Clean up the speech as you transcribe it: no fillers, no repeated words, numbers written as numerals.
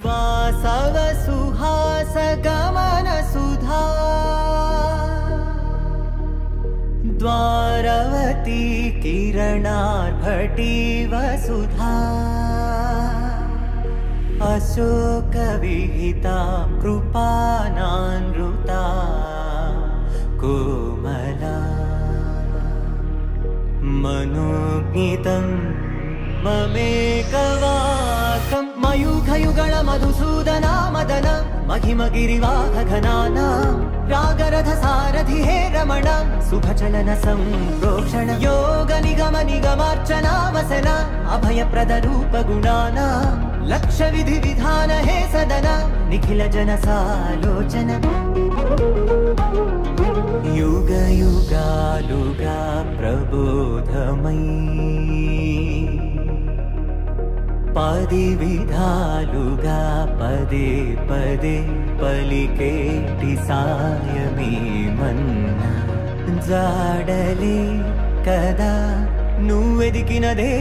वासव सुहास गमन सुधा द्वारवती किरणार्भटी वसुधा अशोक विहिता कृपानानृता कोमला मनोज्ञितं ममेकवाकं मयूखयुगल मधुसूदना मदन महिमगिरिवाहघनाना रागरथ सारथि हे रमण शुभचलन संप्रोक्षण योग निगम निगमार्चना वसन अभयप्रद रूप गुणाना लक्ष्य विधि विधान हे सदन निखिल जन सालोचन युग युगालुगा प्रबोधमयी पदि विधालुगा पदे पदे पलिकेटि सायमी मन्ना जाडले कदा नुव्वेदिकिनदे